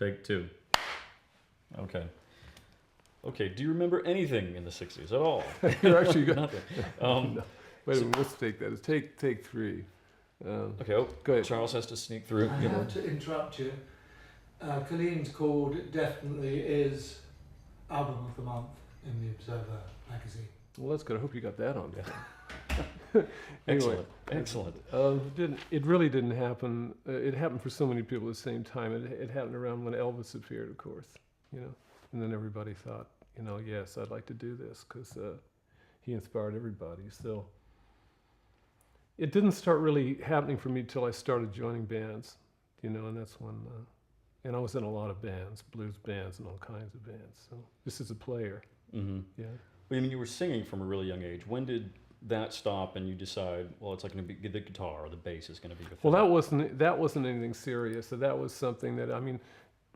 Take two. Okay. Okay, do you remember anything in the 60s at all? You're actually good. Nothing. No. Wait a minute, let's take that. It's take three. Okay, oh, Go ahead. Charles has to sneak through. I have to interrupt you. Colleen's called definitely is Album of the Month in the Observer magazine. Well, that's good. I hope you got that on. Excellent, excellent. It really didn't happen. It happened for so many people at the same time. It happened around when Elvis appeared, of course, and then everybody thought, yes, I'd like to do this because he inspired everybody. So it didn't start really happening for me till I started joining bands, and that's when, and I was in a lot of bands, blues bands and all kinds of bands. So just as a player, Mm-hmm. yeah. Well, I mean, you were singing from a really young age. When did that stop and you decide, well, it's like going to be the guitar or the bass is going to be the thing? Well, that wasn't anything serious. So that was something that,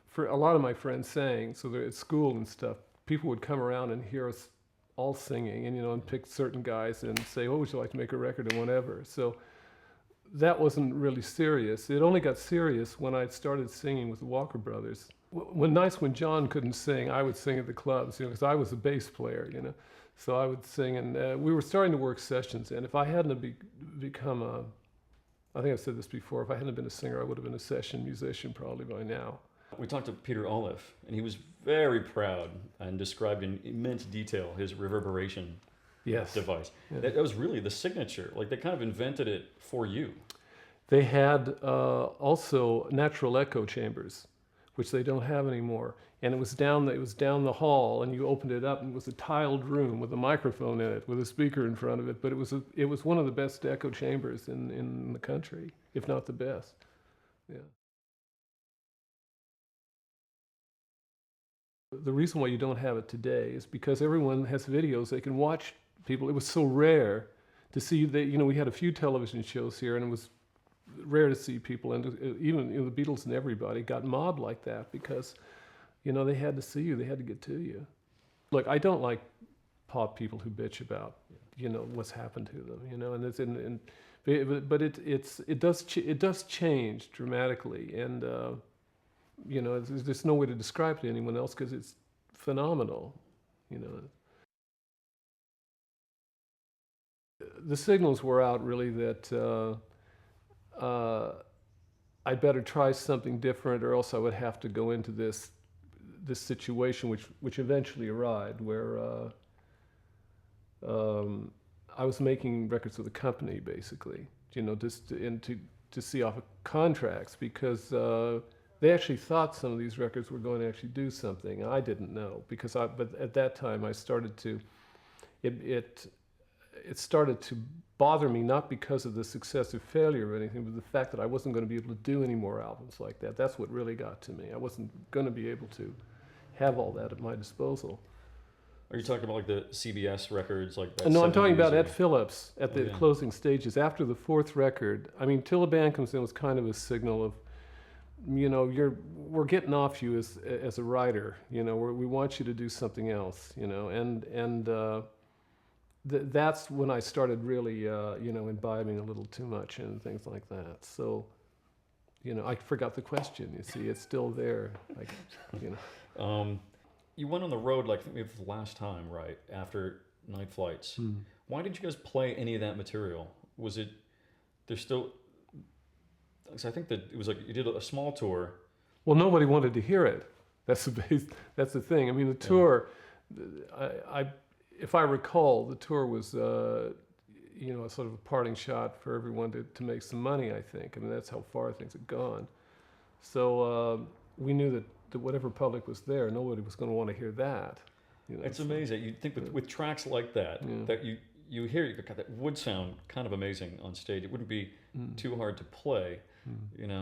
for a lot of my friends sang, so they're at school and stuff, people would come around and hear us all singing and pick certain guys and say, oh, would you like to make a record and whatever. So that wasn't really serious. It only got serious when I started singing with the Walker Brothers. Nights when John couldn't sing, I would sing at the clubs, because I was a bass player, So I would sing, and we were starting to work sessions. And if I hadn't become I think I've said this before, if I hadn't been a singer, I would have been a session musician probably by now. We talked to Peter Olive, and he was very proud and described in immense detail his reverberation device. Yeah. That was really the signature. Like, they kind of invented it for you. They had also natural echo chambers, which they don't have anymore. And it was down the hall, and you opened it up, and it was a tiled room with a microphone in it, with a speaker in front of it. But it was one of the best echo chambers in the country, if not the best. Yeah. The reason why you don't have it today is because everyone has videos. They can watch people. It was so rare to see that, we had a few television shows here, and it was rare to see people, and even the Beatles and everybody got mobbed like that because, they had to see you. They had to get to you. Look, I don't like pop people who bitch about, what's happened to them, but it does change dramatically, and there's no way to describe it to anyone else because it's phenomenal, The signals were out really that I better try something different, or else I would have to go into this situation, which eventually arrived, where I was making records with a company, basically, just to see off of contracts, because they actually thought some of these records were going to actually do something. I didn't know, but at that time I started to, it started to bother me, not because of the success or failure of anything, but the fact that I wasn't going to be able to do any more albums like that. That's what really got to me. I wasn't going to be able to have all that at my disposal. Are you talking about like the CBS records? No, I'm talking about Ed Phillips at the closing stages. After the fourth record, Till a Band Comes In was kind of a signal of, we're getting off you as a writer. We want you to do something else. That's when I started really, imbibing a little too much and things like that. So, I forgot the question. You see, it's still there. You went on the road, maybe for the last time, right? After Night Flights. Why did you guys play any of that material? Was it, there's still, because I think that it was you did a small tour. Well, nobody wanted to hear it. That's the thing. The tour, if I recall, the tour was, sort of a parting shot for everyone to make some money, I think. That's how far things had gone. So we knew that whatever public was there, nobody was going to want to hear that. It's amazing. You'd think with tracks like that, that you hear, God, that would sound kind of amazing on stage. It wouldn't be too hard to play,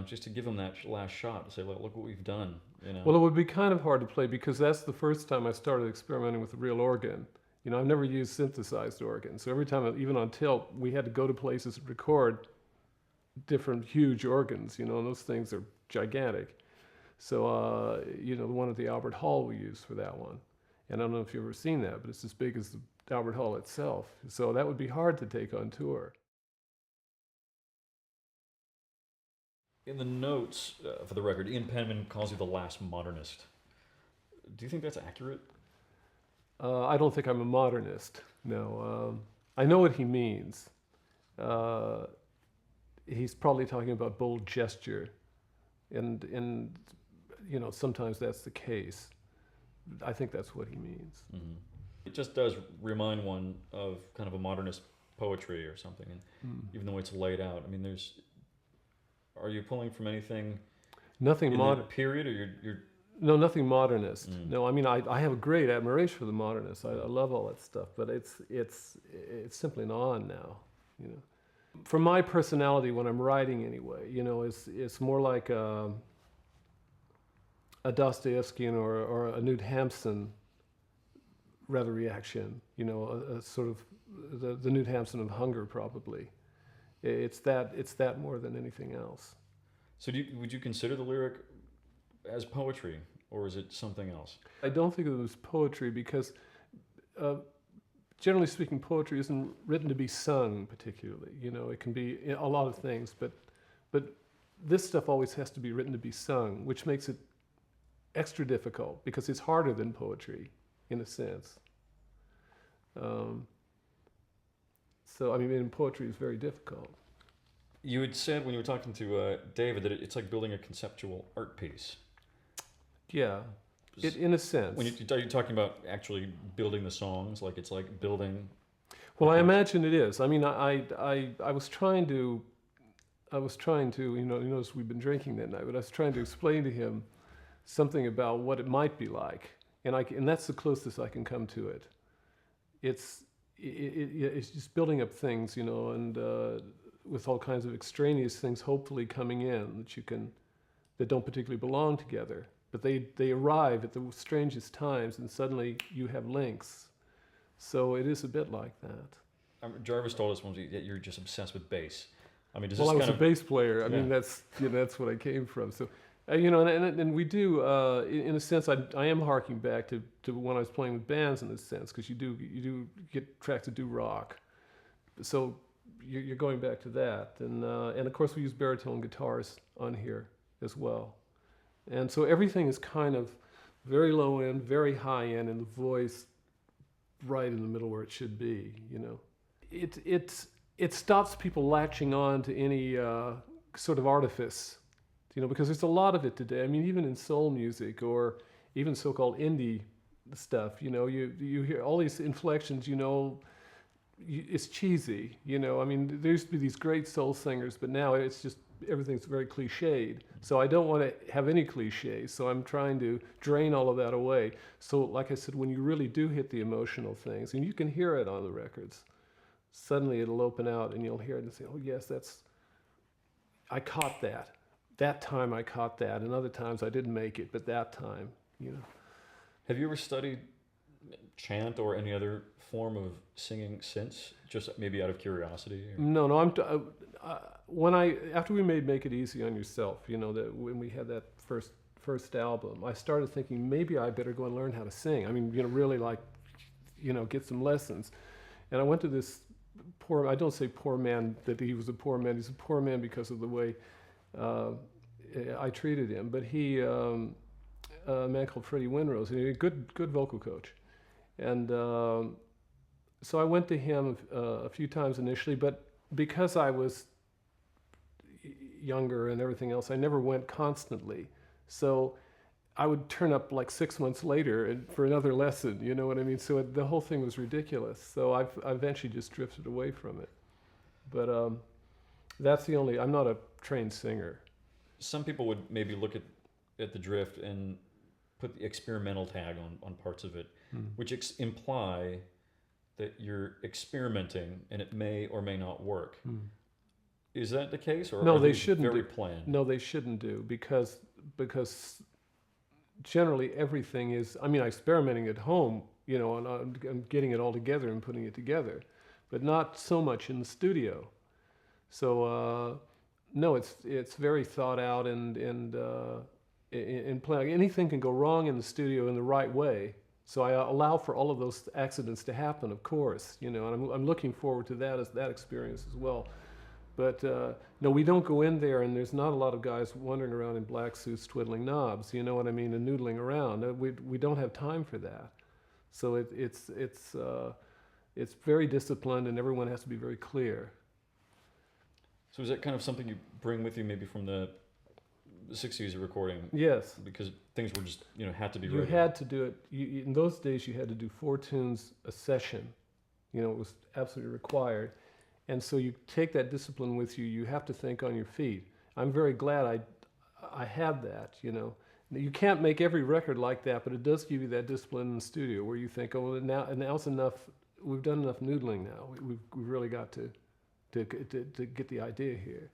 just to give them that last shot, to say, look what we've done. Well, it would be kind of hard to play because that's the first time I started experimenting with the real organ. I've never used synthesized organs. So every time, even on tilt, we had to go to places and record different huge organs, and those things are gigantic. So, the one at the Albert Hall we used for that one. And I don't know if you've ever seen that, but it's as big as the Albert Hall itself. So that would be hard to take on tour. In the notes for the record, Ian Penman calls you the last modernist. Do you think that's accurate? I don't think I'm a modernist. No, I know what he means. He's probably talking about bold gesture, and you know, sometimes that's the case. I think that's what he means. Mm-hmm. It just does remind one of kind of a modernist poetry or something, and even the way it's laid out. I mean, there's. Are you pulling from anything? Nothing in modern. that period, or you're. No, nothing modernist. No, I mean, I have a great admiration for the modernists. I love all that stuff, but it's simply on now, you know. For my personality, when I'm writing anyway, you know, it's more like a Dostoevskian or a Knut Hamsun rather reaction, you know, a sort of the Knut Hamsun of hunger probably. It's that more than anything else. So would you consider the lyric as poetry, or is it something else? I don't think of it as poetry because, generally speaking, poetry isn't written to be sung particularly. You know, it can be a lot of things, but this stuff always has to be written to be sung, which makes it extra difficult because it's harder than poetry, in a sense. So, I mean, poetry is very difficult. You had said when you were talking to David that it's like building a conceptual art piece. Yeah, in a sense. Are you talking about actually building the songs? Like it's like building. Well, I imagine it is. I mean, I was trying to, you know, you notice we've been drinking that night, but I was trying to explain to him something about what it might be like, and that's the closest I can come to it. It's just building up things, you know, and with all kinds of extraneous things hopefully coming in that don't particularly belong together. But they arrive at the strangest times, and suddenly you have links. So it is a bit like that. Jarvis told us once that you're just obsessed with bass. I mean, I was a bass player. I mean, that's what I came from. So, you know, and we do, in a sense, I am harking back to when I was playing with bands in a sense, because you do get tracks that do rock. So you're going back to that, and of course we use baritone guitars on here as well. And so everything is kind of very low end, very high end, and the voice right in the middle where it should be, you know. It stops people latching on to any sort of artifice, you know, because there's a lot of it today. I mean, even in soul music or even so-called indie stuff, you know, you hear all these inflections, you know, it's cheesy, you know. I mean, there used to be these great soul singers, but now it's just everything's very cliched. So I don't want to have any cliches. So I'm trying to drain all of that away. So like I said, when you really do hit the emotional things, and you can hear it on the records, suddenly it'll open out and you'll hear it and say, oh yes, I caught that. That time I caught that, and other times I didn't make it, but that time, you know. Have you ever studied chant or any other form of singing since, just maybe out of curiosity? Or? No. After we made "Make It Easy on Yourself," you know, that when we had that first album, I started thinking maybe I better go and learn how to sing. I mean, you know, really like, you know, get some lessons. And I went to this poor. I don't say poor man that he was a poor man. He's a poor man because of the way I treated him. But he, a man called Freddie Winrose, and he was a good vocal coach. And so I went to him a few times initially, but because I was younger and everything else, I never went constantly. So I would turn up like 6 months later for another lesson, you know what I mean? So the whole thing was ridiculous. So I eventually just drifted away from it. But that's I'm not a trained singer. Some people would maybe look at the drift and put the experimental tag on parts of it, which imply that you're experimenting and it may or may not work. Is that the case, or no? Are They these shouldn't very do. planned? No, they shouldn't do because generally everything is. I mean, I'm experimenting at home, you know, and I'm getting it all together and putting it together, but not so much in the studio. So no, it's very thought out and in playing. Anything can go wrong in the studio in the right way. So I allow for all of those accidents to happen, of course, you know, and I'm looking forward to that experience as well. But no, we don't go in there, and there's not a lot of guys wandering around in black suits twiddling knobs. You know what I mean, and noodling around. We don't have time for that. So it's very disciplined, and everyone has to be very clear. So is that kind of something you bring with you, maybe from the '60s recording? Yes. Because things were just, had to be You ready. had to do it. In those days, you had to do 4 tunes a session. It was absolutely required. And so you take that discipline with you. You have to think on your feet. I'm very glad I had that, You can't make every record like that, but it does give you that discipline in the studio where you think, oh, well, now's enough. We've done enough noodling now. We've really got to get the idea here.